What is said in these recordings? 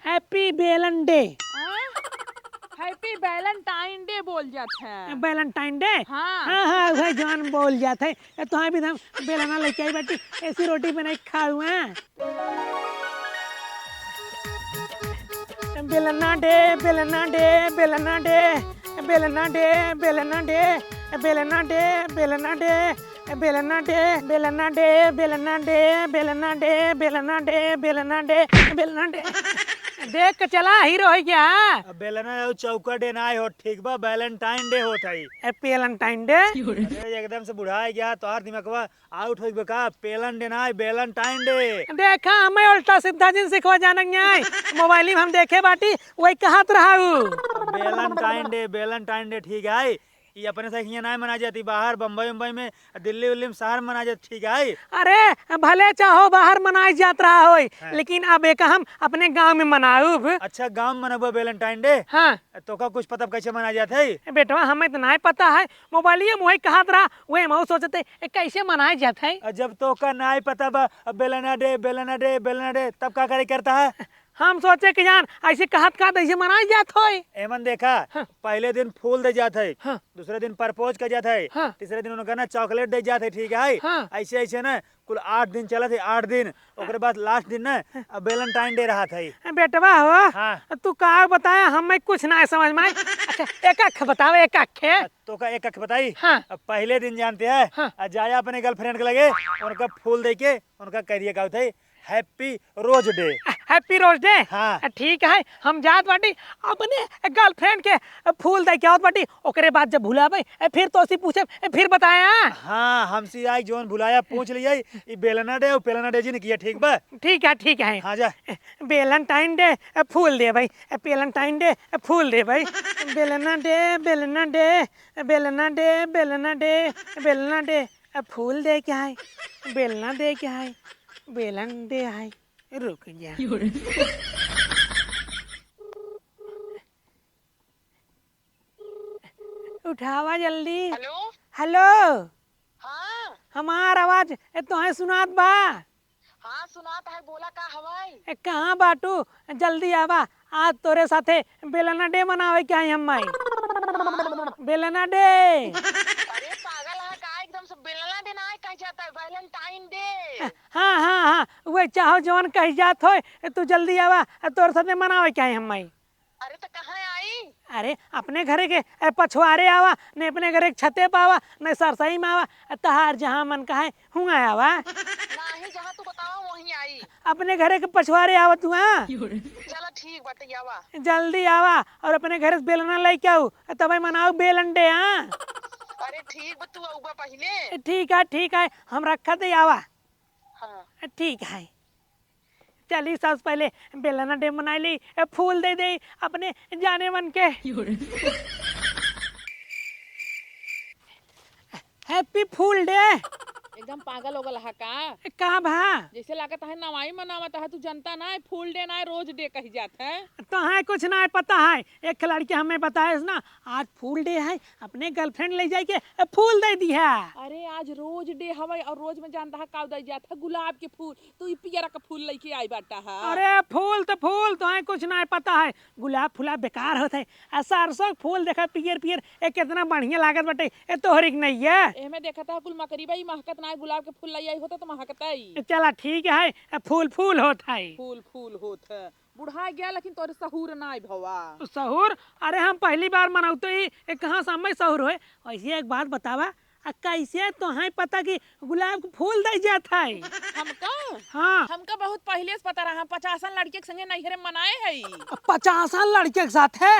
Happy बेलन day. Happy Valentine day बोल जात है। Valentine day. हाँ हाँ वही जवान बोल जाते हैं। तो भी हम बेलना लेके आई बाटी, ऐसी रोटी बनाई खाऊ हैं। बेलना डे बेलना डे बेलना डे बेलना डे बेलना डे बेलना डे बेलना डे बेलना डे बेलना डे बेलना डे बेलना डे बेलना डे बेलना डे बेलना डे। देख के चला हीरो है क्या? बेलना चौका डे ना हो, ठीक बा वैलेंटाइन डे होता है। पेलनटाइन डे। अरे एकदम से बुढ़ा गया तोहार दिमागवा आउट हो का। पेलन डे ना वैलेंटाइन डे। देखा हमें उल्टा सीधा जिन सिखवा जाना मोबाइल में हम देखे बाटी वही कहत रहा। वैलेंटाइन डे ठीक है। ये अपने से यहाँ नहीं मना जाती, बाहर बम्बई में दिल्ली उल्ली में शहर मना जाती, ठीक है। अरे भले चाहो बाहर मनाई जात रहा हो, लेकिन अब एक हम अपने गांव में मनाऊ। अच्छा गांव में मनाबो वैलेंटाइन डे? हाँ तो का कुछ पता कैसे मना जाते है? बेटवा हमें तो नहीं पता है, मोबाइल में वही कहत रहा वही हम सोचते कैसे मनाया जाता है। जब तो का नहीं पता बा बेलना डे बेलना डे बेलना डे तब का करे करता है? हम सोचे कि जान ऐसे कहत ऐसे मनाई जात हो। एमन देखा हाँ। पहले दिन फूल दे जाते है, हाँ। दूसरे दिन प्रपोज कर जाते है, हाँ। तीसरे दिन उनका ना चॉकलेट दे जाते है, ठीक है। हाँ। ऐसे ऐसे ना कुल 8 दिन चला थे, 8 दिन ओकरे बाद लास्ट दिन ना वैलेंटाइन डे रहा था। बेटवा हो हाँ। तू का बताया हमें कुछ ना समझ में। अच्छा एक अख बताओ एक अखे। तो का एक अख बताई। हाँ। पहले दिन जानते हैं हाँ। जाया अपने गर्लफ्रेंड के लगे, उनका फूल दे के उनका करिए का थे happy rose day. Happy rose day. हाँ। ठीक है हम जात बाटी अपने गर्लफ्रेंड के फूल दे के आवत बाटी, ओकरे बाद जब भुलावे फिर तो उसी पूछे फिर बताया। हाँ हमसे आई जोन भुलाया पूछ लिया ये बेलना डे और पेलना डे जी ने किया, ठीक बा? ठीक है। हाँ जा। वेलेंटाइन डे फूल दे भाई, पेलेंटाइन डे फूल दे भाई। बेलना डे बेलना डे बेलना डे बेलना डे बेलना डे फूल दे क्या है, बेलना दे क्या है, बेलन दे है। रुक जा। उठावा जल्दी। हेलो हेलो हाँ हमार आवाज तुम्हें सुनात बा? हाँ सुनाता है, बोला का हवाई। कहाँ बाटू जल्दी आवा, आज तोरे साथे बेलना डे मनावे क्या है हम बेलना डे। अरे पागल है का, एकदम से बेलना डे ना कह जाता है, वैलेंटाइन डे। हाँ वही चाहो जवन कह जात हो, तू जल्दी आवा तोरे साथे मनावे क्या है हम। अरे तो कहाँ आई? अरे अपने घरे के पछुआरे आवा, न अपने घरे के छते पावा, न सरसई में आवा, तहार जहाँ मन का है हूँ आवा। नहीं जहाँ तू बताओ वहीं आई। अपने घरे के पछुआरे आवा तू। हाँ चलो ठीक बात आवा। जल्दी आवा और अपने घर से बेलना लेके आओ तब मनाओ बेलन डे। हाँ अरे ठीक बा, तू आऊबा पहले। ठीक है हम रखा थे आवा। हाँ ठीक है चली सबसे पहले बेलना डे मना ली, फूल दे दे अपने जाने मन के। Happy full day. एकदम पागल हो गल है का? कहाँ भा? जैसे लागत है नवाई मनावत है, तू जनता ना है फूल डे ना है रोज डे कही जात है। तो है कुछ ना है पता है, एक लड़की हमें बताया ना आज फूल डे है, अपने गर्लफ्रेंड ले जाके फूल दे दी है। अरे आज रोज डे हवाई और रोज में जानता है का दे जात है, गुलाब के फूल। तू पियरा का फूल लेके आई बाटा है। अरे फूल तो है कुछ ना है पता है, गुलाब फूला बेकार होता है, सरसों फूल देखा पियर पियर कितना बढ़िया लागत बटे, ये तोहरी के नहीं है। एमे देखा था कुल मकरी भाई महकत ना है, गुलाब के फूल लाई होता तो महकता ही। चला ठीक है फूल होता है। फूल होत है, बुढ़ा गया लेकिन तोरे सहूर ना है भवा। सहूर? अरे हम पहली बार मनाते ही कहाँ समय सहूर होए। ऐसे एक बात बतावा कैसे तो है पता कि गुलाब के फूल दे जाता है हमका? हाँ हमका बहुत पहले से पता रहा, 50 लड़के के संगे नैहरे मनाए है। 50 लड़के के साथ है।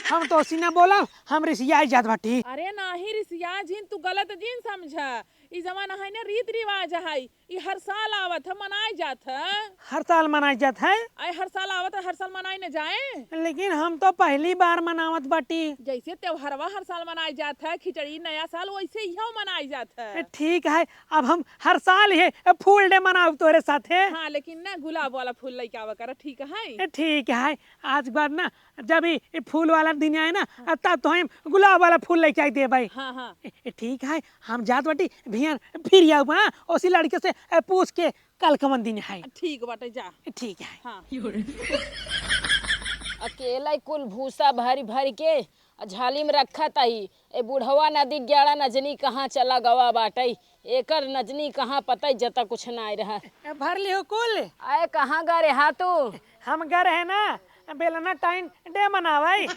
हम तो उसी ने बोला हम रिसिया जात बाटी। अरे नाही रिसिया जिन, तू गलत जिन समझा। ई जमाना है ना रीत रिवाज है, ई हर साल आवत है मनाए जात है। हर साल मनाई जात है? आई हर साल आवत है, हर साल मनाए न जाए। लेकिन हम तो पहली बार मनावत बाटी। जैसे त्योहारवा हर साल मनाए जात है, खिचड़ी नया साल, वैसे ही मनाई जात है। ठीक है अब हम हर साल ही फूल डे मनाओ तोरे साथ है। हाँ लेकिन ना गुलाब वाला फूल लेके आवा कर, ठीक है? ठीक है आज बार ना जब ये फूल वाला दिन आए ना तब तो हम गुलाब वाला फूल लेके आई दे भाई। हाँ ठीक है हम जात बाटी भैया फिर आऊ। हाँ उसी लड़के से पूछ के कल कमन दिन है। ठीक बाटे जा। ठीक है। हाँ केला कुल भूसा भरी भरी के झाली में रखा तही। ए बुढ़वा नदी ग्याड़ा नजनी कहाँ चला गवा बाटई, एकर नजनी कहाँ पता जता कुछ ना रहा। भर लियो कुल। आए कहाँ गा रे हाँ तू? हम घर है ना बेलना टाइम डे मनावाई।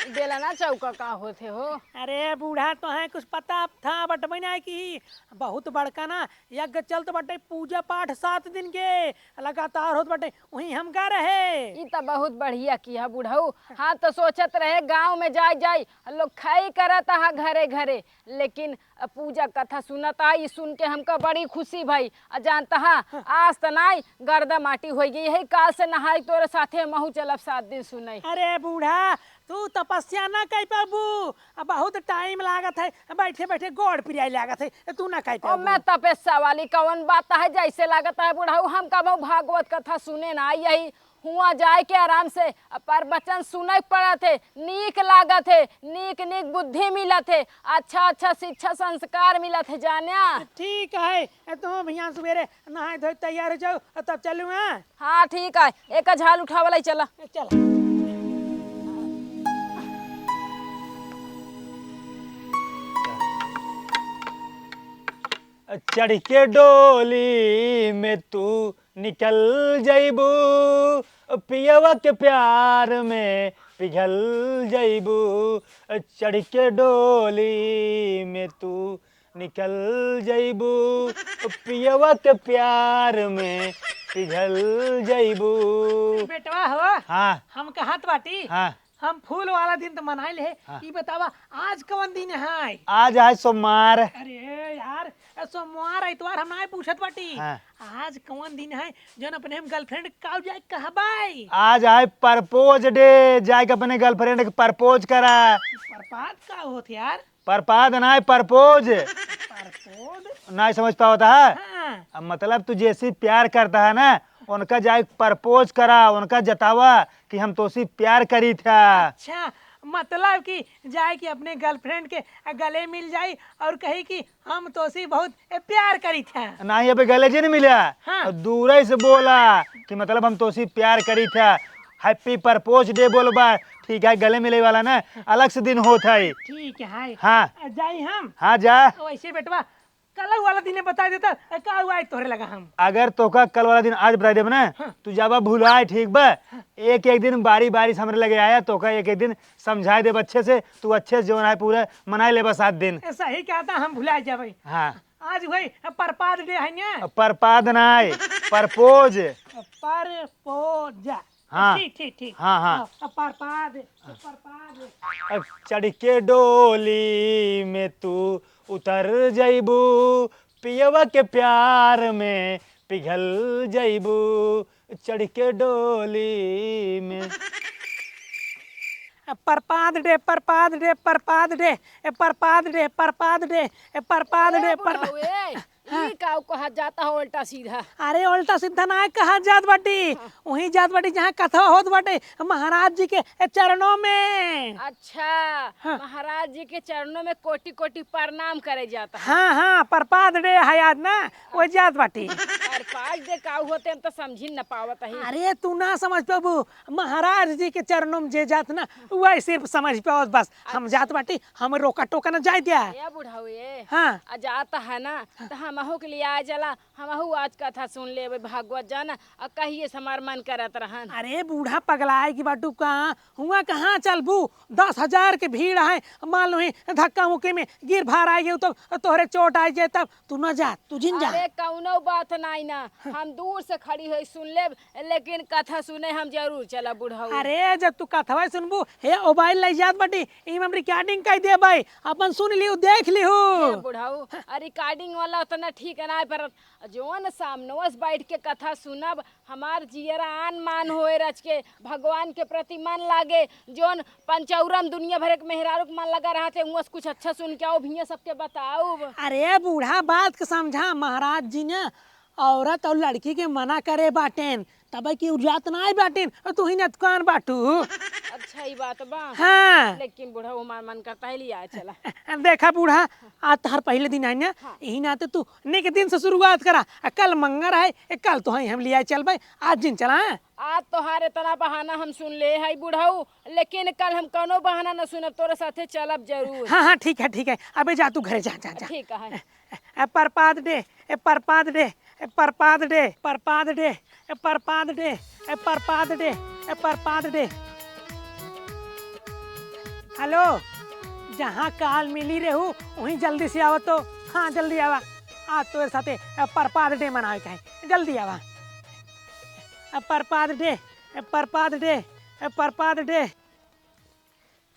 बेलना चौका का होते हो? अरे बूढ़ा तो है कुछ पता था बट बना की बहुत बड़का ना यज्ञ चलत बटे, पूजा पाठ 7 दिन के लगातार होत बटे, वहीं हम गा रहे। ई तो बहुत बढ़िया किया बुढ़ऊ। हाँ तो सोचत रहे गांव में जाए जाए लोग खाई करत हा घरे घरे, लेकिन पूजा कथा सुनता ई सुन के हमका बड़ी खुशी भाई। जानता हा आज तो नाई गर्दा माटी हो गई, यही काल से नहाई तोरे साथे महू चलब 7 दिन सुनाई। अरे बूढ़ा तू तपस्या ना कर पाबू, बहुत टाइम लागत है, बैठे बैठे गोड़ पिराई लागत है, तू ना कर और पाबू। मैं तपस्या वाली कौन बात है जैसे लागत है बुढ़ऊ। हम कब भागवत कथा सुने ना यही हुआ जाए के आराम से प्रवचन सुने पड़ा थे, नीक लागत है, नीक नीक बुद्धि मिला थे, अच्छा अच्छा शिक्षा संस्कार मिला थे जानिया। ठीक है तुम भैया सवेरे नहाए धोए तैयार हो जाओ तब चलू। हाँ ठीक है, एक झाल उठा वाला चला। चल चढ़ के डोली में तू निकल जइबू, पियवा के प्यार में पिघल जइबू। चढ़ के डोली में तू निकल जइबू, पियवा के प्यार में पिघल जइबू। बेटवा हो हाँ हम कहत बाटी हाँ हम फूल वाला दिन तो मनाइल है। ई बतावा आज कौन दिन है? आज है सोमवार। अरे यार सोमवार इतवार हम ना पूछत बाटी। हाँ। आज कौन दिन है जौन अपने हम गर्लफ्रेंड का जाए कहबाई? आज है परपोज डे, जाके अपने गर्लफ्रेंड के परपोज करा। प्रपात का होत यार? परपाद ना है परपोज, परपोज नहीं समझ पाता है। हाँ। अब मतलब तू जैसी प्यार करता है ना उनका जाए प्रपोज करा, उनका जतावा कि हम तो प्यार करी था। अच्छा मतलब कि जाए कि अपने गर्लफ्रेंड के गले मिल जाए और कही कि हम तो बहुत प्यार करी था। ना ही अबे गले जी नहीं मिला। हाँ। और दूर ही से बोला कि मतलब हम तो प्यार करी था, हैप्पी परपोज डे बोलबा। ठीक है गले मिले वाला ना अलग से दिन होता है। ठीक है हाँ जाई हम। हाँ जा। वैसे बेटवा कल वाला दिन बता देता का हुआ तोहरे लगा हम। अगर तोका कल वाला दिन आज बता देब ना तू जाबा भुलाए ठीक बा। एक एक दिन बारी बारी से हमरे लगे आया तो का एक एक दिन समझाए देब अच्छे से, तू अच्छे से जो है पूरा मनाए लेबा 7 दिन। सही कहता हम भुला जाबे। हाँ आज वही परपाद डे है ना? परपाद नाय परपोज। परपोज। हाँ। ठीक ठीक ठीक। हाँ हाँ। परपाद परपाद। चढ़ के डोली में तू उतर जइबू, पियवा के प्यार में पिघल जइबू। चढ़ के डोली में propose day propose day propose day propose day propose day propose day ई काऊ कहा जाता हो उल्टा सीधा? अरे उल्टा सीधा ना कहा जात बाटी, वहीं जात बाटी जहाँ कथा होत बाटे महाराज जी के चरणों में। अच्छा हाँ। महाराज जी के चरणों में कोटि कोटि प्रणाम करे जाता है। हाँ हाँ परपाद डे है आज ना वो जात बाटी। परपाद डे काऊ होते हम तो समझी न पावत है। अरे तू ना समझ पाबू, महाराज जी के चरणों में जे जात ना वही सिर्फ समझ पाओ बस। हम जात बाटी हम रोका टोका न जाए दिया। ये बुढ़ाऊ ये हाँ जाता है ना तो हमहू के लिए आ जला, हमहू आज कथा सुन ले भागवत जाना और कहिए हमार मन करत रहन। अरे बूढ़ा पगलाए की बाटू कहाँ हुआ कहाँ चलबू? 10,000 के भीड़ है, मान लो धक्का मुक्की में गिर भार आ गई तो तोहरे चोट आ जाए तब तू न जा, तू जिन जा। अरे कौनो बात नहीं ना, हम दूर से खड़ी हुई सुन ले, लेकिन कथा सुने हम जरूर चला बुढ़ाऊ। अरे जब तू कथवा सुनबू हे मोबाइल ले जात बाटी इम रिकॉर्डिंग कर दे भाई, अपन सुन लियो देख लियो। बुढ़ाऊ रिकॉर्डिंग वाला उतना ठीक है ना, पर जोन सामने बैठ के कथा सुनब हमार जियरा आन मान होए रच के भगवान के प्रति मन लागे। जोन पंचौरन दुनिया भर के मेहरारू के मन लगा रहा थे उस कुछ अच्छा सुन के आओ भैया सबके बताओ। अरे बूढ़ा बात के समझा, महाराज जी ने औरत और लड़की के मना करे बाटेन तब की उजात ना बाटेन तू ही नतकान बाटू। अच्छा अच्छा ही बात बा। हाँ लेकिन बूढ़ा हमार मन करता है लिया चला। देखा बूढ़ा, आज तोहर पहले दिन आई ना, यही नाते तू नेक दिन से शुरुआत करा। कल मंगर है, कल तो हम लिया चल भाई, आज दिन चला। आज तोहार इतना बहाना हम सुन ले है बुढ़ऊ, लेकिन कल हम कोनो बहाना न सुनब, तोरे साथे चलब जरूर। हाँ हाँ ठीक है, अबे जा तू घरे, जा जा जा। ठीक है। Propose day, propose day, propose day, propose day, propose day, propose day, propose day. Hello, जहाँ काल मिली रहू वहीं जल्दी से आवा तो। हाँ जल्दी आवा, आज तो साथे परपाद डे मनावे का है, जल्दी आवा। Propose day, propose day, propose day,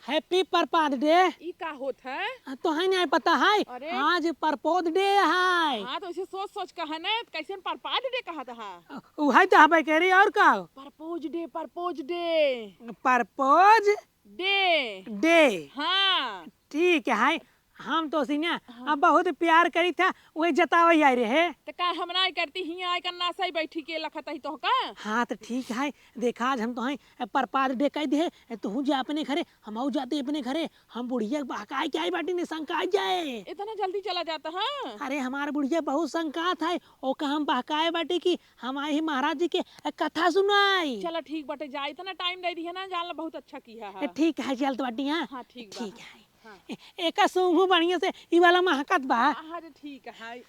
happy propose day. ई का होत है? तो है नहीं पता है, अरे। आज परपोद डे है। हाँ तो इसे सोच सोच कहा ना, कैसे परपाद डे कहा था? वही तो हमें कह रही, और का purpose day, purpose day, purpose day. Day. हाँ ठीक है, हम तो सीना अब बहुत प्यार करी था, वही जतावई आई रहे। तो का हम ना करती ही आय करना सही बैठी के लखत ही तो का। हाँ तो ठीक है, देखा आज हम तो हैं परपाद डे कह दे, तू जा अपने घरे, हम जाते अपने घरे। हम बुढ़िया बहकाए के आई बाटी ने शंका जाए। इतना जल्दी चला जाता है? अरे हमारे बुढ़िया बहुत शंकात है, ओ का हम बहकाए बाटी की हम आए ही महाराज जी के कथा सुनाई। चला ठीक बटे, जा इतना टाइम दे दी है ना, जानला बहुत अच्छा किया है। ठीक है चल तो बाटी। हाँ हाँ ठीक बा। ठीक है, एक सूंघू बढ़िया से ई वाला महकत बा। अरे ठीक है।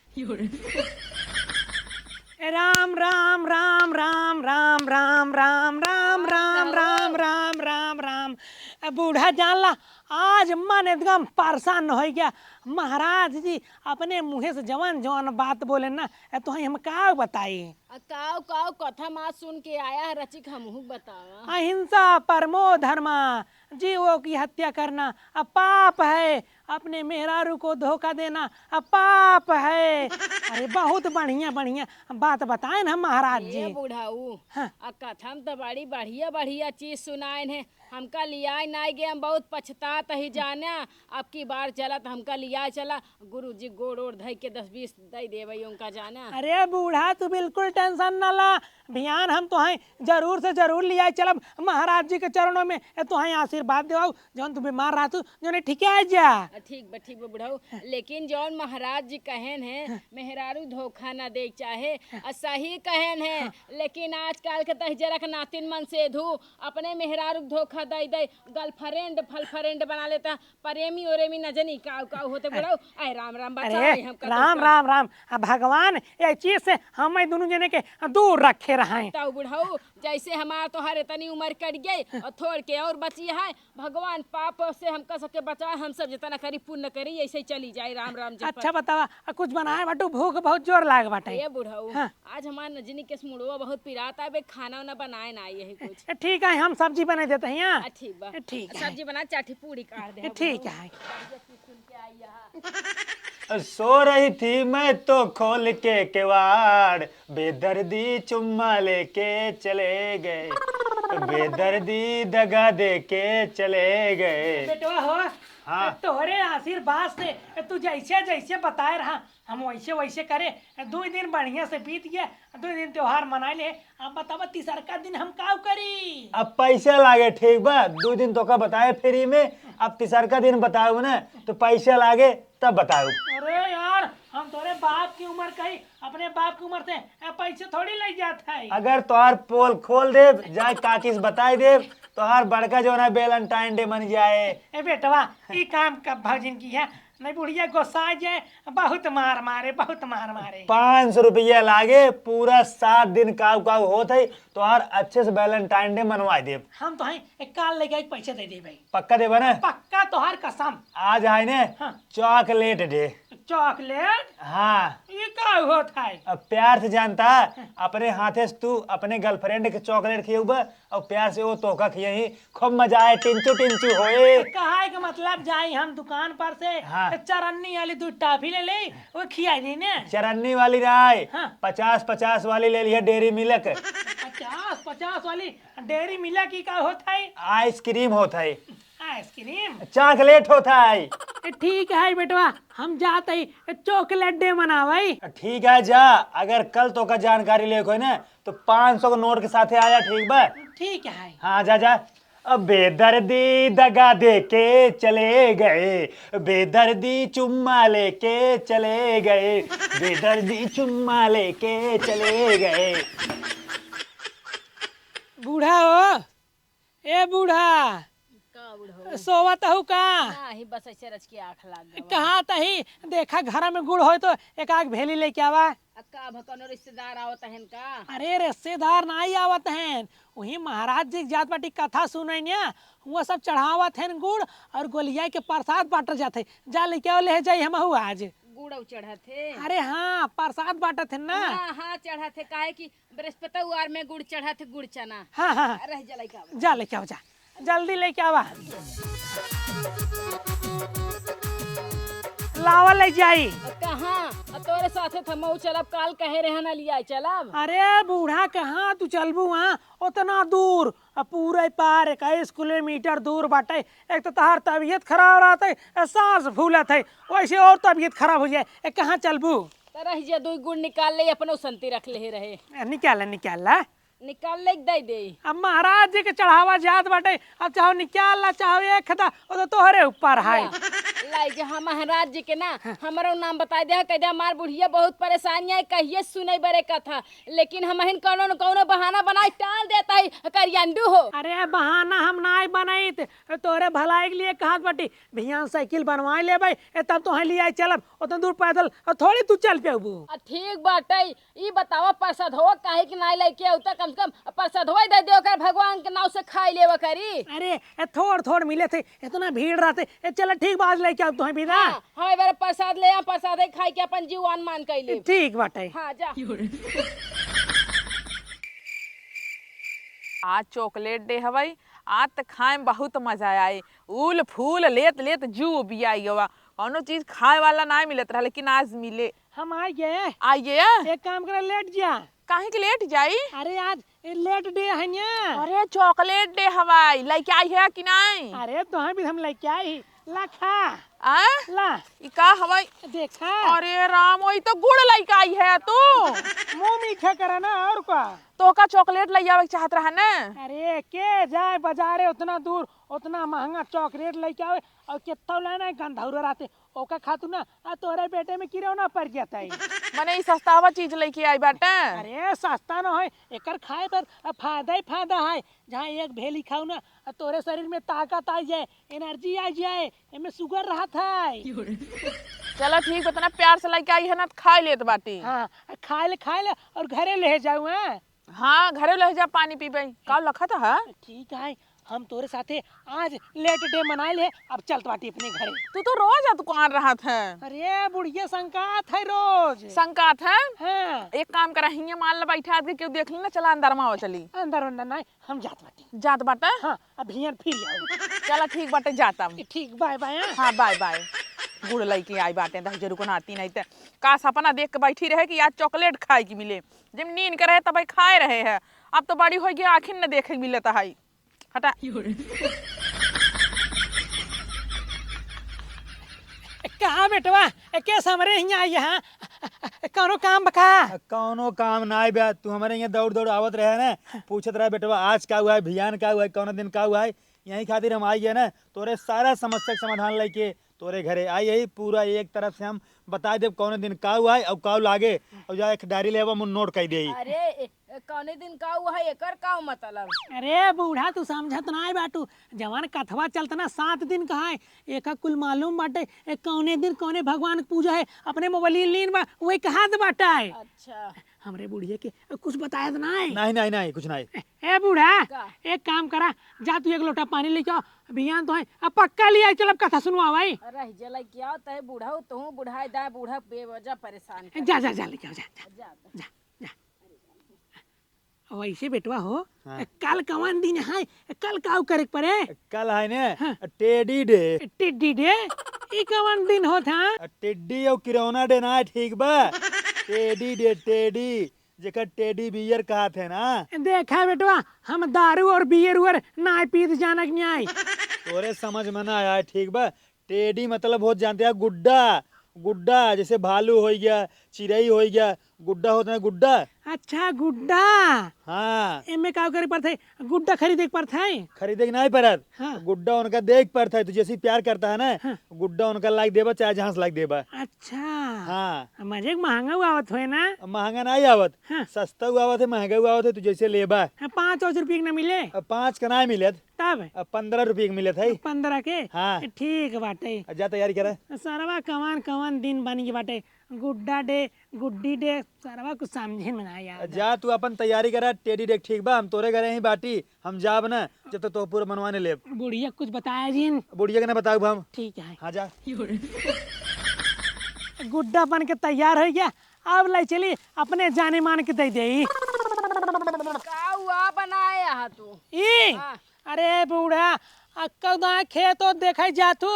राम राम राम राम राम राम राम राम राम राम राम राम राम। बूढ़ा जानला आज मन एकदम परेशान हो गया। महाराज जी अपने मुँह से जवान जवान बात बोले ना, तो हम का बताई। काव काव कथा मात सुन के आया है रचिक, हमहू बतावा। अहिंसा परमो धर्मा, जीवों की हत्या करना पाप है, अपने मेहरारू को धोखा देना पाप है। अरे बहुत बढ़िया बढ़िया बात बताए ना महाराज जी। बुढ़ाऊ हाँ। कथा में तो बड़ी बढ़िया बढ़िया चीज सुनाए है। हमका लिया नहीं गए, हम बहुत पछतात ही जाना। अब की बार चला तो हमका लिया चला, गुरु जी गोड़ ओड़ धई के 10-20 दे देवे उनका जाना। अरे बूढ़ा तू बिल्कुल टेंशन न ला, ध्यान हम तो हैं जरूर से जरूर लिया चलब महाराज जी के चरणों में। तो हैं आशीर्वाद देवाऊ, जौन तू बीमार रहा तू जो ठीक आ जा। ठीक बा बुढ़ाऊ, लेकिन जौन महाराज जी कहन है मेहरारू धोखा न दे चाहे, सही कहन है। लेकिन आजकल के तह जरा के नातिन मन से धू अपने मेहरारू धोखा दे दे, गर्लफ्रेंड फलफ्रेंड बना लेता, प्रेमी ओरेमी न जनी काव काव होते बुढ़ाऊ। आए राम राम अरे बचाए हमका। राम राम राम, भगवान ये चीज से हम दोनों जने के दूर रखे रहे। ताऊ बुढ़ाऊ जैसे हमारा तो हर इतनी उम्र कट गई और थोड़ के और बची है, भगवान पाप से हमका सबके बचाए, हम सब जितना करी पुण्य करी ऐसे ही चली जाए। राम राम जी। अच्छा बतावा कुछ बनाए बाटू, भूख बहुत जोर लाग बाटे। ये बुढ़ाऊ हाँ। आज हमारे नजनी के मुड़वा बहुत पिराता है, खाना वाना बनाए ना यही कुछ। ठीक है, हम सब्जी बना देते हैं यहाँ। ठीक बा, ठीक है। सब्जी बना चाटी पूरी काट दे। ठीक है। सो रही थी मैं तो खोल के केवाड़, बेदर्दी चुम्मा लेके चले गए, बेदर्दी दगा दे के चले गए। बेटवा हो, हाँ। तोहरे आशीर्वाद से तू जैसे जैसे बताए रहा हम वैसे वैसे करे। 2 दिन बढ़िया से बीत गया, 2 दिन त्योहार मना ले। अब बतावा तीसरा दिन हम का करी। अब पैसा लागे ठीक बा, 2 दिन तो का बताए फ्री में, अब तीसरा दिन बताओ ना तो पैसा लागे तब बताओ। अरे यार हम तोरे बाप की उम्र कही, अपने बाप की उम्र से पैसे थोड़ी ले जाता है। अगर तोहार पोल खोल दे जाए काकिस बताई दे, तोहार बड़का जो ना वैलेंटाइन डे मन जाए। ए बेटवा ई काम कब भजन की है, नहीं बुढ़िया गुस्सा जाए, बहुत मार मारे, बहुत मार मारे। 500 रुपया लागे, पूरा 7 दिन काव काव होत है, तोहार अच्छे से वैलेंटाइन डे मनवा दे। हम तो हैं एक काल लेके पैसे दे दे भाई, पक्का देबा ना? पक्का तोहार कसम। आज है ने हाँ। Chocolate day. चॉकलेट? हाँ, ये का होता है? अब प्यार से जानता अपने हाथे से तू अपने गर्लफ्रेंड के चॉकलेट खिएबा और प्यार से वो तोहका खियही, खूब मजा आए, टिंचू टिंचू होए। कहा के मतलब जाई हम दुकान पर से हाँ। चरन्नी वाली 2 टॉफी ले ले, वो खियाई दी ने। चरन्नी वाली राय, हाँ। 50-50 वाली ले लिया डेयरी मिल्क। 50-50 वाली डेयरी मिला की का होता है? आइसक्रीम होता है, आइसक्रीम। चॉकलेट होता है। ठीक है बेटवा, हम जाते ही चॉकलेट डे मनावाई। ठीक है जा, अगर कल तो का जानकारी ले कोई ना तो 500 के नोट के साथ आया, ठीक बा? ठीक है। हाँ जा जा। बेदर्दी दगा दे के चले गए, बेदर्दी चुम्मा लेके चले गए, बेदर्दी चुम्मा लेके चले गए। बूढ़ा हो, ए बूढ़ा, का बुढ़ऊ सोवत हूँ का? नाही बस ऐसे रच के आँख लाग गवा। कहाँ तही देखा घर में गुड़ हो तो एक आग भेली लेके आवा। अक्का भकनो रिश्तेदार आवत हन का? अरे रिश्तेदार नहीं आवत हैं, वही महाराज जी के जात बाटी कथा सुने हुआ सब चढ़ावत हैं गुड़ और गोलिया के प्रसाद बांट जाते। जा लेके आओ, ले जाई हम आज। गुड़ चढ़ा थे? अरे हाँ, प्रसाद बांटत है ना। हाँ हाँ चढ़ा थे, काहे कि बृहस्पतिवार में गुड़ चढ़ा थे, गुड़ चना। हाँ हाँ रह जलाई का जा लेके आओ, जा जल्दी लेके आवा। लावा ले जाई। कहाँ तोरे साथे थमऊ चलब, काल कहे रहे न लिया चलब। अरे बूढ़ा कहाँ तू चलबू वहाँ उतना दूर? पूरे पार 21 किलोमीटर दूर बाटे। एक तो तहार तबीयत खराब रहते, सांस फूलत है, वैसे और तबीयत खराब हो जाए। कहाँ चलबू? रह जे दो गुड़ निकाल ले, अपनो संति रख ले रहे। निकाल निकाल निकाल ले दे दे। अब महाराज जी के चढ़ावा जात बाटे, अब चाहो निकाल ला चाहो एक खदा, वो तो तोहरे ऊपर है। लाई जे हम महाराज जी के ना हमारो नाम बता दे, कह दे हमार बुढ़िया बहुत परेशानी है, कहिए सुने बरे कथा, लेकिन हम हिन कोनो न कोनो बहाना बनाई टाल देता है करियंडू हो। अरे बहाना हम नहीं बनाई, तोरे भलाई के लिए कहत बाटी भैया साइकिल बनवा ले भाई, तब तो लिया चलब उतना दूर पैदल, और थोड़ी तू चल पेबू। ठीक बाटे, ई बतावा प्रसाद हो काहे कि नहीं लेके औता, कम से कम प्रसाद हो दे दियो कर, भगवान के नाम से खाई लेवा करी। अरे थोड़ थोड़ मिले थे, इतना भीड़ रहते। चल ठीक बात लेके अब तुम्हें भी ना। हाँ बार प्रसाद ले आ, प्रसाद खाई के अपन जीवन मान कैले। ठीक बाटे। हाँ जा। आज चॉकलेट डे हवाई, आज तो खाए में बहुत मजा आई। उल फूल लेत लेत जू बियाई गवा, कोनो चीज खाए वाला ना मिलत रहा, लेकिन आज मिले। हम आ गए। आइए, एक काम कर, लेट जा। काहे के लेट जाई? अरे आज लेट डे है ना। अरे चॉकलेट डे हवाई, लेके आई है कि नहीं? अरे तुम्हें भी हम लेके आई, ला खा आ? ला। ई का हवाई? देखा। अरे राम, वही तो गुड़ लेके आई है तू। मुंह मीठा करा ना, और का तो का चॉकलेट ले आवे चाहत रहा ना? अरे के जाए बाजारे उतना दूर, उतना महंगा चॉकलेट लेके आवे, और कितना लेना है गंधौरा रहते, ओका खातू ना तोरे बेटे में किरौना पड़ जाता है। मने ई सस्तावा चीज लेके आई बाटे। अरे सस्ता ना है, एकर खाए पर फायदा ही फायदा है। जहाँ एक भेली खाऊ ना, तोरे शरीर में ताकत आ जाए, एनर्जी आ जाए, इनमें शुगर रहत है। चलो ठीक, इतना प्यार से लेके आई है ना, तो खा लेत बाटी। हाँ खाए ले और घरे ले जाऊ। हाँ घरे ले जा, पानी पीबे का लखा था। है ठीक है, हम तोरे साथे आज लेट डे मनाए ले, अब चलत बाटी अपने घरे। तू तो रोज दुकान रहा था। अरे बुढ़िया संकात है रोज। संकात है। हाँ। एक काम करा, हिंगे मान ला बैठा के क्यों देख ली ना, चला अंदर में आओ चली। अंदर अंदर नहीं, हम जात बाटी। जात बाटे। हाँ अब हियर फिर आओ। चला ठीक बाटे, जाता हूँ। ठीक, बाय बाय। हाँ बाय बाय। गुड़ लेके आई बाटे, दही जरूर को आती नहीं तो का सपना देख के बैठी रहे कि आज चॉकलेट खाए की मिले। जब नींद करे तब खाए रहे है, अब तो बड़ी हो गया, आखिर न देखे मिलता है। हटा। कहाँ बेटवा के समरे यहाँ यहाँ कौनो काम बका? कौनो काम ना आई बे, तू हमारे यहाँ दौड़ दौड़ आवत रहे ना, पूछत रहे बेटवा आज का हुआ है, भियान का हुआ है, कौन दिन का हुआ है। यही खातिर हम आई है ना, तोरे सारा समस्या का समाधान लेके तोरे घरे आई। यही पूरा एक तरफ से हम बता दे कौन दिन का हुआ है और का लागे, और जा एक डायरी ले मुन नोट कर दे। अरे कौने दिन का हुआ है, एकर का मतलब? अरे बूढ़ा तू समझत ना है बाटू, जवान कथवा चलता ना 7 दिन का है, एक कुल मालूम बाटे कौने दिन कौने भगवान की पूजा है, अपने मोबाइल लीन बा वही कहा बाटा है। अच्छा हमरे बुढ़िया के कुछ बताया ना है? नहीं नहीं नहीं कुछ नहीं। ए बूढ़ा का? एक काम करा, जा तू एक लोटा पानी लेके आओ, बिहान तो है अब पक्का लिया, चल अब कथा सुनवा भाई। रह जलाई क्या तय बूढ़ा तू बुढ़ाई दा, बूढ़ा बेवजह परेशान कर। जा जा जा लेके आओ, जा जा जा जा। वैसे बेटवा हो, हाँ। कल कवन दिन है, कल काऊ करे पड़े? कल है ने हाँ। Teddy day. टिड्डी डे ई कवन दिन होता? टेडी और किरौना डे ना, ठीक बा। टेडी डे, टेडी जेकर टेडी बियर कहा थे ना। देखा बेटवा, हम दारू और बियर उर ना पीत जानक न्याय। तोरे समझ में ना आया, ठीक बा। टेडी मतलब बहुत जानते हैं गुड्डा, गुड्डा जैसे भालू हो गया, चिड़ई हो गया, गुड्डा होता है गुड्डा। अच्छा गुड्डा, हाँ एमे का करे पड़थे, गुड्डा खरीदे के पड़थे। खरीदे के नहीं पड़त। हाँ। गुड्डा उनका देख पड़ता है, तू जैसी प्यार करता है ना हाँ। गुड्डा उनका लाइक देबा चाहे जहाँ से लाइक देबा। अच्छा हाँ मजे महंगा हुआ आवत हुए ना। महंगा नहीं आवत, हाँ। सस्ता हुआ आवत है, महंगा हुआ आवत है, तू जैसे लेबा। 5 रुपये के न मिले अब 5 का नहीं मिलत, तब अब 15 रुपये के मिलत है। 15 के। हाँ। ठीक बाटे। जा तैयारी करा। सरवा कवन कवन दिन बन के बाटे, गुड्डा डे गुड्डी डे, सरवा कुछ समझे में ना यार। जा तू अपन तैयारी करा, टेडी डेक ठीक बा, हम तोरे घरे ही बाटी, हम जाब ना जब तक तो पूरा बनवाने ले। बुढ़िया कुछ बताया जिन। बुढ़िया के ना बताऊ हम। ठीक है, हाँ जा। गुड्डा बन के तैयार हो गया, अब ले चली अपने जाने मान के दे दे। का हुआ बनाया हा तू? ई हाँ। अरे बूढ़ा अक्का खेतो देखे जातू,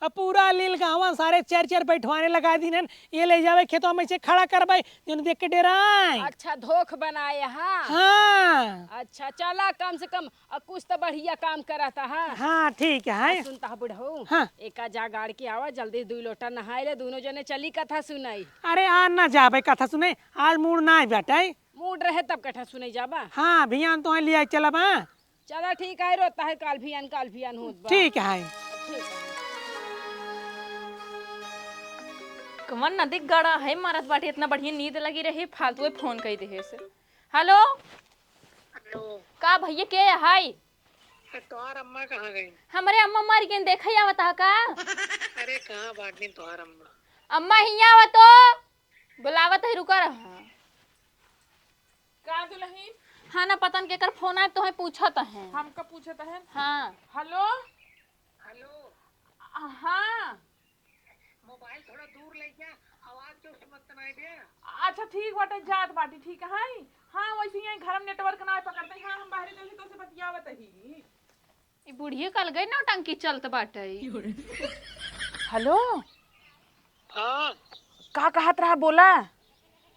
पूरा लील गाँव सारे चार चार बैठवाने लगा दी, ये ले जावे खेतों में से खड़ा करवाई, जिन देख के डेराए। अच्छा धोख बनाया हाँ। हाँ अच्छा चला, कम से कम कुछ तो बढ़िया काम करा था। हाँ हाँ ठीक है। सुनता बुढ़ऊ, हाँ। एका जा गाड़ के आवा, जल्दी 2 लोटा नहाए ले, दोनों जने चली कथा सुनाई। अरे आज ना जाबे कथा सुने, आज मूड ना बेटे। मूड रहे तब कथा सुनाई जाबा। हाँ भियान तो लिया चलब। हाँ चला ठीक है, रोता है काल भियान होत बा। ठीक है। ठीक है। कमन नदी गड़ा है मारत बाटे, इतना बढ़िया नींद लगी रही, फालतू फोन कई दे से। हेलो हेलो, का भैया के हाय? तोहार अम्मा कहाँ गई? हमारे अम्मा मार के देखा आवत हा का? अरे कहाँ बाटनी तोहार अम्मा? अम्मा हिया आवत तो बुलावत है, रुका रहा। का दुल्हन? हाँ ना पतन के कर फोन आए तो है पूछत है। हमका पूछत है। हाँ हेलो हेलो, हाँ मोबाइल थोड़ा दूर ले जा, आवाज जो समझ नहीं दे। अच्छा ठीक बाटे, जात बाटी ठीक है। हाँ वैसे ही घर में नेटवर्क ना पकड़ते। हाँ हम बाहर देखी तो से बतियावत ही। ये बुढ़िया कल गई ना टंकी चलत बाटे। हेलो हाँ, का कहत रहा, बोला।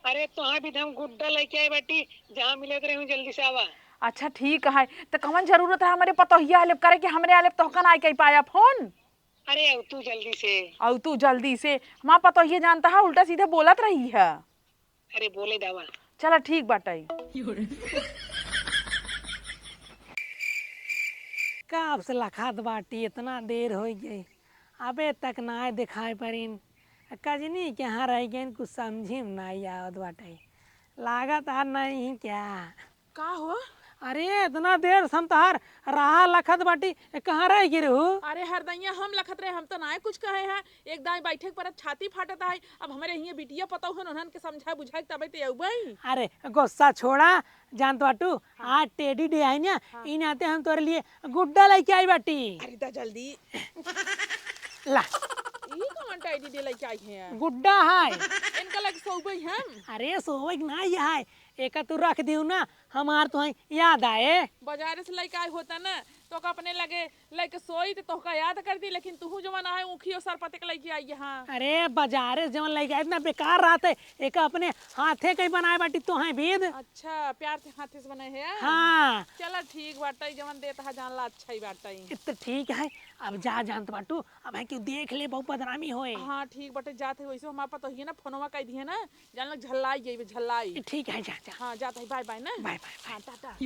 अरे तोहाँ भी हम गुड्डा लेके आए बेटी, जहाँ मिले रहे हूँ जल्दी से आवा। अच्छा ठीक है, तो कौन जरूरत है हमारे पतोहिया आलेप करे कि हमरे आलेप तो कन आए कहीं पाया फोन। अरे अब तू जल्दी से। और तू जल्दी से, माँ पतोहिया जानता है उल्टा सीधे बोलत रही है। अरे बोले दवा। चला ठीक बाटे। कब से लखात बाटी, इतना देर हो गई, अबे तक ना दिखाई पड़ीन। कजनी के यहाँ रह गए, कुछ समझी में नहीं आवत बाटे, लागत है नहीं क्या। का हो? अरे इतना देर हम तहार रहा लखत बाटी, कहाँ रह गिर हो? अरे हरदैया हम लखत रहे, हम तो ना कुछ कहे हैं। एक दाई बैठे पर छाती फाटता है। अब हमारे यहाँ बिटिया पता हो उन्हन के समझा बुझाए तब तो अबई। अरे गुस्सा छोड़ा, जान तो बाटू आज टेडी डे आई ना, इन आते हम तोरे लिए गुड्डा लेके आई बाटी। अरे दा जल्दी ला ई कौन टाइडी दे लेके आई है? गुड्डा है। इनका लग सोबई हम। अरे सोवक ना है, एक तू रख दियो ना, हमार तो याद आए। बाजार से लेके आए होता ना तो का अपने लगे लेके सोई तो का याद कर दी, लेकिन तू जवन आए ऊखी और सरपते के लेके आई यहाँ। अरे बाजारे से जवन लेके आए इतना बेकार रहते, एक अपने हाथे कहीं बनाए बाटी तो है बीद। अच्छा प्यार से हाथे से बने हैं। हाँ चला ठीक बाटे, जवन देता है जान ला अच्छा ही बाटे। तो ठीक है, अब जा जानत बाटू, अब है क्यों देख ले बहुत बदनामी होए। हाँ ठीक बाटे, जाते वैसे हमारे पास तो ही ना फोनवा कह दिए ना, जान लग झल्लाई गई झल्लाई। ठीक है जा जा। हाँ जाता है, बाय बाय ना। Bye bye. हाँ टाटा।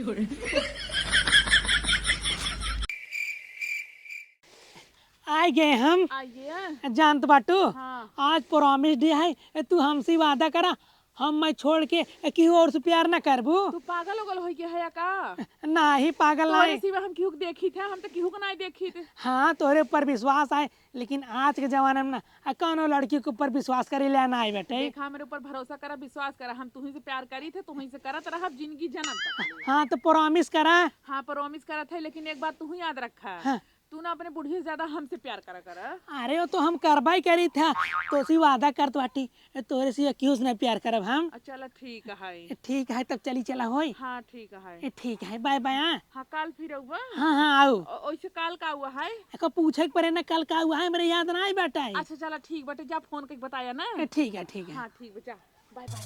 आ गए हम, आइए। जानत बाटू हाँ। आज प्रॉमिस डे है, तू हमसे वादा करा हम मैं छोड़ के केहू और से प्यार न करबू। तू पागल उगल हो गया है या का? ना ही पागल तोरे नहीं। सिवा हम केहू के देखी थे, हम तो केहू को नहीं देखी थे। हाँ तोरे ऊपर विश्वास है, लेकिन आज के जमाने में ना कौनो लड़की के ऊपर विश्वास करे ले ना है बेटे। देखा मेरे ऊपर भरोसा करा, विश्वास करा, हम तुम्ही से प्यार करी थे, तुम्ही से करत रहा जिंदगी जन्म तक। हाँ तो प्रॉमिस करा। हाँ प्रॉमिस करा था, लेकिन एक बात तू याद रखा। हाँ। तू ना अपने बुढ़ी से ज्यादा हमसे प्यार करा करा। अरे वो तो हम करबा ही करी था, तो सी वादा करत बाटी तोरे से क्यों नहीं प्यार करब हम। चला ठीक है। ठीक है तब चली चला होई। हाँ ठीक है। ठीक है बाय बाय। हाँ हाँ काल फिर आऊबा। हाँ हाँ आओ। ओइसे काल का हुआ है? को पूछे पड़े ना कल का हुआ है, मेरे याद ना आई बेटा। अच्छा चला ठीक बटे, जा फोन करके बताया ना। ठीक है ठीक है। हाँ ठीक बचा, बाय बाय।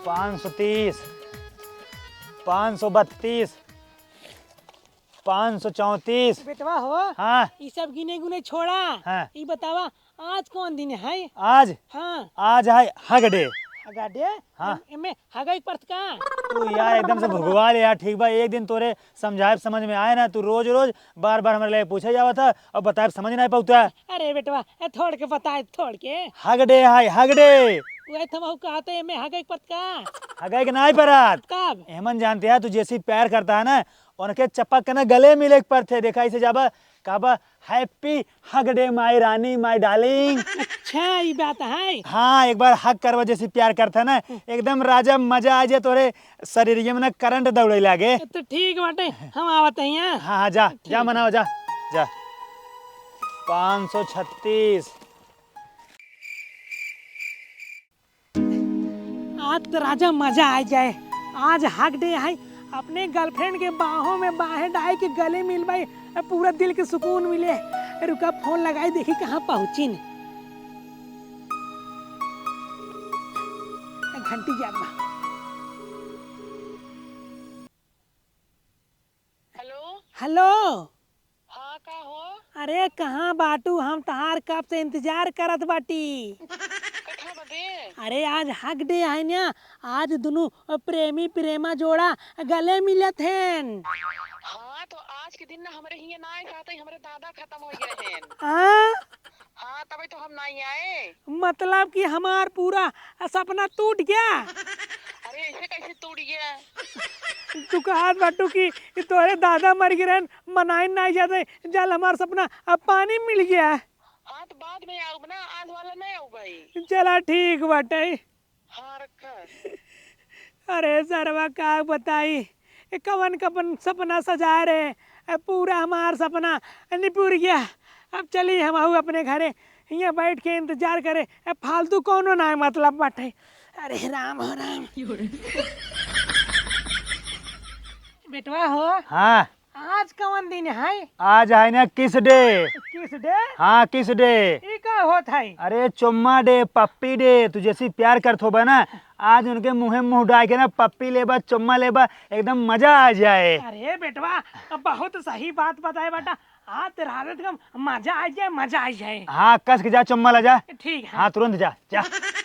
530, 532, 534। बेटवा हो, हाँ ये सब गिने गुने छोड़ा। हाँ। ये बतावा आज कौन दिन है? आज हाँ आज है हग डे। हगाडे। हाँ। इमे हगाई परत का। तू यार एकदम से भगवा ले यार, ठीक बा एक दिन तोरे समझाए समझ में आए ना, तू रोज रोज बार बार हमारे लिए पूछे जावा था और बताए समझ नहीं पाता। अरे बेटवा थोड़ के बताए थोड़ के। हग डे है हग डे। वही थम कहते इमे हगाई परत का। हगाई के नाई परात। कब? हेमन जानते हैं तू जैसी प्यार करता है ना, उनके चपक के ना गले मिले पर थे, देखा इसे जाबा काबा हैप्पी हग डे माई रानी माई डार्लिंग। अच्छा ये बात है। हाँ एक बार हक करवा जैसी प्यार करता ना, एकदम राजा मजा आ जाए तोरे शरीर में ना करंट दौड़े लागे। तो ठीक बाटे हम आवत हैं यहाँ। हाँ हाँ जा जा मनाओ जा जा। 536। आज तो राजा मजा आ जाए। आज हक डे है, अपने गर्लफ्रेंड के बाहों में बाहें डाल के गले मिल भाई, पूरा दिल के सुकून मिले। रुका फोन लगाई देखी कहाँ पहुंची न। घंटी याद बा। हेलो। हेलो। हाँ का हो? अरे कहाँ बाटू, हम तहार कब से इंतजार करत बाटी। कथा बदे? अरे आज हक डे है ना, आज दोनों प्रेमी प्रेमा जोड़ा गले मिलत हैं। हाँ तो आज के दिन ना हमारे हिये ना आए साथ ही हमारे दादा खत्म हो गए हैं। हाँ हाँ तभी तो हम नहीं आए। मतलब कि हमार पूरा सपना टूट गया। अरे ऐसे कैसे टूट गया? तू कहा बाटू कि तोरे दादा मर गए, मनाई नहीं जाते, जल हमार सपना अब पानी मिल गया। हाँ तो बाद में आओ ना, आज वाला नहीं आओ भाई। चला ठीक बाटे। हाँ रखा। अरे सरवा का बताई, कवन कवन सपना सजा रहे, पूरा हमार सपना निपुर गया। अब चलिए हम आऊ अपने घरे, यहाँ बैठ के इंतजार करे, फालतू कौनो ना मतलब बाटे। अरे राम हो राम। बेटवा हो, हाँ आज कौन दिन है? आज है ना किस डे। किस डे? हाँ किस डे। ये का होत है? अरे चुम्मा डे पप्पी डे, तू जैसी प्यार करत हो बा ना, आज उनके मुँह मुँह डाल के ना पप्पी लेबा चुम्मा लेबा, एकदम मजा आ जाए। अरे बेटवा बहुत सही बात बताए बेटा, आज रात का मजा आ जाए, मजा आ जाए। हाँ कस के जा चुम्मा ला जा। ठीक है। हाँ तुरंत जा जा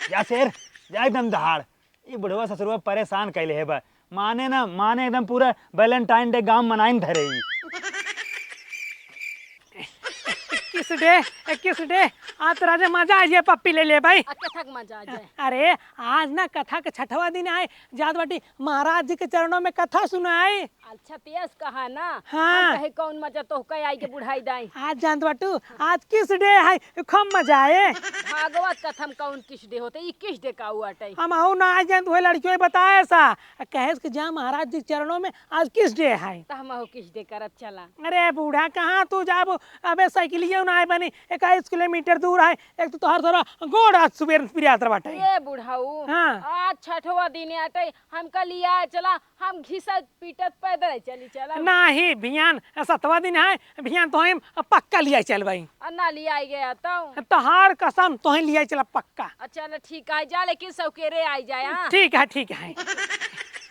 जा शेर जा एकदम दहाड़। ये बुढ़वा ससुरवा परेशान कैले है बा, माने ना माने एकदम पूरा वैलेंटाइन डे गांव मनाइन धरे ही। किस डे आज तो राजा मजा आ जाए, पप्पी ले ले भाई। कथक मजा आ जाए। अरे आज ना कथा का 6वां दिन आए, जात बाटी महाराज जी के चरणों में कथा सुनाए। अच्छा तेज कहा ना। हाँ। हम कहे कौन मजा तो कहे आई के बुढ़ाई दाई। आज जानत बाटू आज किस डे है, खूब मजा आए। भागवत कथम कौन किस डे होते, 21 डे का हुआ टाइम। हम आहू ना आज जानत, वही लड़कियों बताया ऐसा, कहे कि जा महाराज जी के चरणों में आज किस डे है। तो हम हो किस डे करत चला। अरे बूढ़ा कहाँ तू जाब, अबे साइकिलिया ना आए बनी, 21 किलोमीटर दूर है, एक तो तोहर थोड़ा गोड़ आज सुबह प्रियात्र बाटे। ये बुढ़ाऊ हाँ। आज 6वां दिन आटे, हम कल लिया चला, हम घिसत पीटत पैदल चली चला। नहीं भियान 7वां दिन है, भियान तो हम पक्का लिया चल भाई। अन्ना लिया गया तो तोहार कसम तो लिया चला पक्का। चल ठीक है जा, लेकिन सौकेरे आई जाए। हाँ ठीक है ठीक है।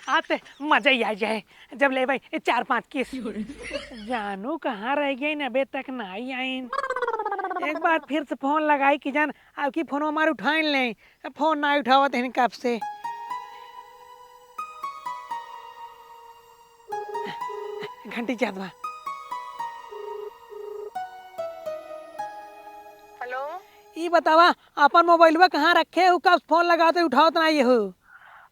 आते मजा ही आ जाए जब ले भाई 4-5 किस। जानू कहाँ रह गई न, अबे तक नहीं आई। एक बार फिर से फोन लगाई कि जान आपकी फोन हमारे उठाए ले, फोन ना उठावत है कब से। घंटी चाहत बा। हेलो। ये बतावा अपन मोबाइलवा कहाँ रखे हो, कब फोन लगाते उठावत नहीं हो।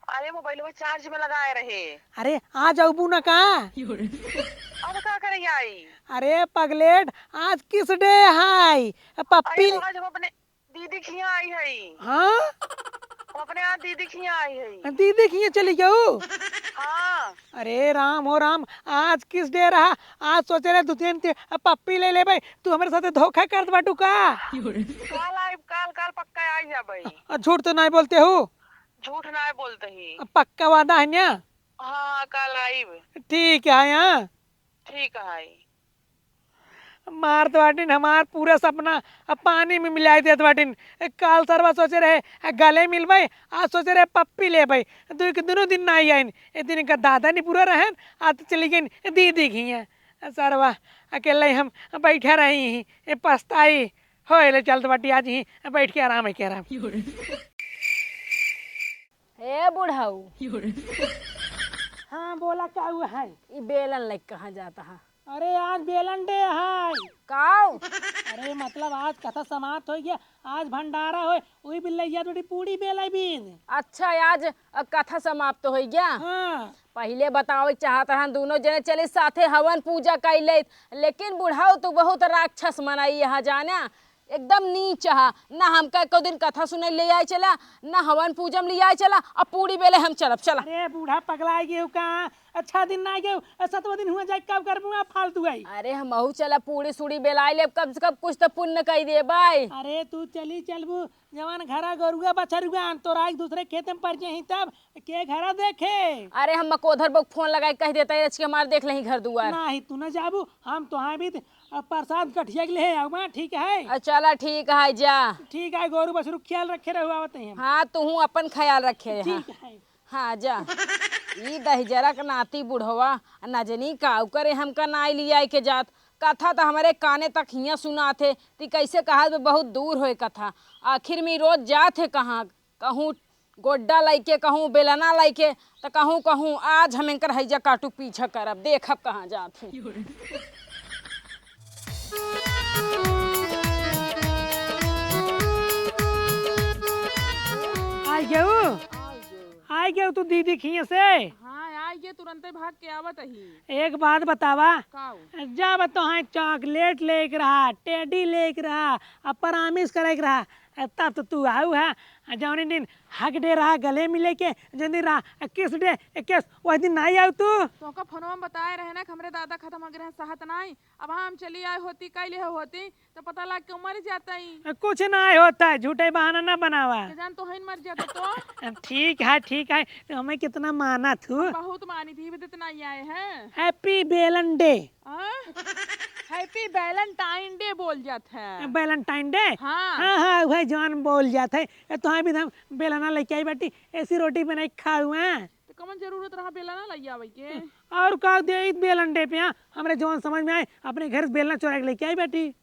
अरे मोबाइल में चार्ज में लगाए रहे। अरे आ जाऊ ना कहाँ। अब क्या करेंगे आई? अरे पगलेट आज किस डे है, पप्पी। अरे आज हम अपने दीदी के यहाँ आई है। हाँ हम अपने यहाँ दीदी के यहाँ आई है। दीदी की चली जाऊ। हाँ। अरे राम हो राम, आज किस डे रहा, आज सोचे रहे 2-3 पप्पी ले ले भाई, तू हमारे साथ धोखा कर बाटू का। काल आई, काल काल पक्का आई जा भाई। झूठ तो नहीं बोलते हो। झूठ ना बोलते ही। पक्का वादा है ना। हाँ काल आई। ठीक है यहाँ। ठीक है। मार बाटिन हमार पूरा सपना अब पानी में मिला देत बाटिन। काल सरवा सोचे रहे गले मिल भाई, आज सोचे रहे पप्पी ले भाई, दोनों दिन ना आई। एक दिन का दादा नहीं पूरा रहे, आज तो चली गई दीदी की है। सरवा अकेले हम बैठा रही, पछताई हो ले चल तो बाटी आज ही बैठ के आराम है, के आराम। हे बुढ़ऊ, हाँ बोला क्या हुआ है? ई बेलन लेके कहाँ जाता है? अरे आज बेलन डे है। काऊ? अरे मतलब आज कथा समाप्त हो गया, आज भंडारा हो, वही बिल्लैया थोड़ी पूरी बेलाई बीन। अच्छा आज कथा समाप्त हो गया। हाँ पहले बताओ चाहत हन दोनों जने चले साथे हवन पूजा कैले, लेकिन बुढ़ाऊ तू बहुत राक्षस मनाई यहाँ जाना, एकदम नीच हा। ना हमका एको दिन कथा सुने ले आए चला, ना हवन पूजम ले आए चला, अब पूरी बेले हम चलब चला। अरे बूढ़ा पगला गए कहाँ, अच्छा दिन ना गए, 7वां दिन हुआ जाए कब कर फालतू गई। अरे हम चला पूरी सूड़ी बेलाई ले, कब से कब कुछ तो पुण्य कही दे भाई। अरे तू चली चलबू जवान घरा गोरुआ बछरुआ तोरा एक दूसरे खेत में पड़ जाही तब के घरा देखे। अरे हम कोधर बक फोन लगाए कह देता है कि हमारे देख लही घर दुआर। नहीं तू न जाबू, हम तो भी प्रसाद कठिया के ले आऊँ, ठीक है? चला ठीक है जा। ठीक है, गोरु बछरू ख्याल रखे रहो आवत हैं। हाँ तू अपन ख्याल रखे। ठीक है। हाँ जा। ई दहजरा का नाती बुढ़वा ना जनी काऊ करे हमका नाई लिया के जात, कथा तो हमारे काने तक हिया सुना थे ती कैसे कहा बहुत दूर होए कथा, आखिर में रोज जात है कहाँ, कहूँ गोड्डा लाइके, कहूँ बेलना लाइके, तो कहूँ कहूँ आज हम इनकर हैजा काटू पीछा करब, देखब कहाँ जात है। आ गए तू दीदी खिए से। हाँ आइए तुरंत भाग के आवत ही। एक बात बतावा, काऊ जब तो हाँ चॉकलेट लेके रहा, टेडी लेके रहा, अब प्रॉमिस करे के रहा, तब तो तू आऊ है। जौन दिन हक डे रहा गले मिले के, जो दिन रहा किस डे किस, वही दिन नहीं आऊ तू। तो का फोनवा में बताए रहे ना कि हमरे दादा खत्म हो गए हैं, सहत नहीं, अब हम चली आए होती कैले होती तो पता लग के मर जाता ही। कुछ नहीं होता है, झूठे बहाना ना बनावा। जान तो मर जाते तो। ठीक है ठीक है, तो हमें कितना माना तू। बहुत मानी थी, इतना ही आए हैं। हैप्पी बेलन डे। हैप्पी वैलेंटाइन डे बोल जाते हैं। Valentine day. हाँ हाँ हाँ भाई जान बोल जाते है, तो भी हम बेलना लेके आई बेटी, ऐसी रोटी बनाई खाऊ हैं। तो कमन जरूरत रहा बेलना लई आवे के। और का दे बेलन डे पे यहाँ हमरे जवान समझ में आए, अपने घर से बेलना चोरा के लेके आई बेटी।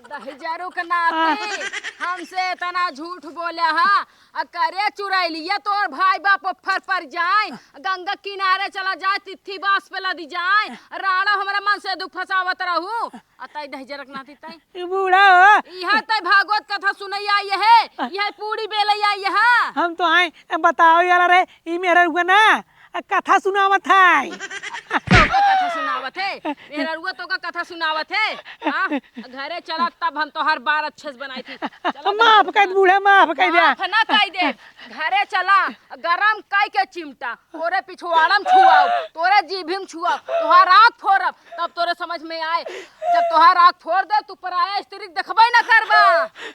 दहजारों का नाते हमसे इतना झूठ बोला हा, करे चुराई लिया तो और भाई बाप फर पर जाए, गंगा किनारे चला जाए, तिथि बास पे लदी जाए, राणा हमारा मन से दुख फसावत रहू। अतई दहजरक नाती तई बूढ़ा हो, यह तई भागवत कथा सुनई आई है, यह पूरी बेलई आई है। हम तो आए बताओ यार, रे ये मेरा रुआ ना कथा सुनावत है। कथा सुनावत है मेरा रुआ तो का कथा सुनावत है। हाँ घरे चला तब हम तो हर बार अच्छे से बनाई थी। माफ कर बूढ़ा, माफ कर दे। माफ ना कह दे, घरे चला गरम काई के चिमटा तोरे पिछवाड़म छुआओ, तोरे जीभिम छुआओ, तुहार आँख फोड़ब, तब तोरे समझ में आए। जब तुहार आँख फोड़ दे तू पराया स्त्री देखबे ना करबा।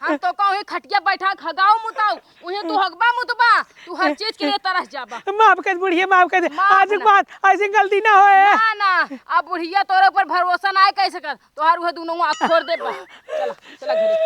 हम तो कहूँ खटिया बैठा खगाओ मुताऊ, उन्हें तू हगबा मुतबा, तू हर चीज के लिए तरस जाबा। माफ कर बुढ़िया, माफ कर दे, आज के बाद ऐसी गलती ना होए। ना ना अब बुढ़िया तोरे ऊपर भरोसा ना है कैसे कर, तोहार वह दोनों आँख फोड़ दे। चला चला घरे।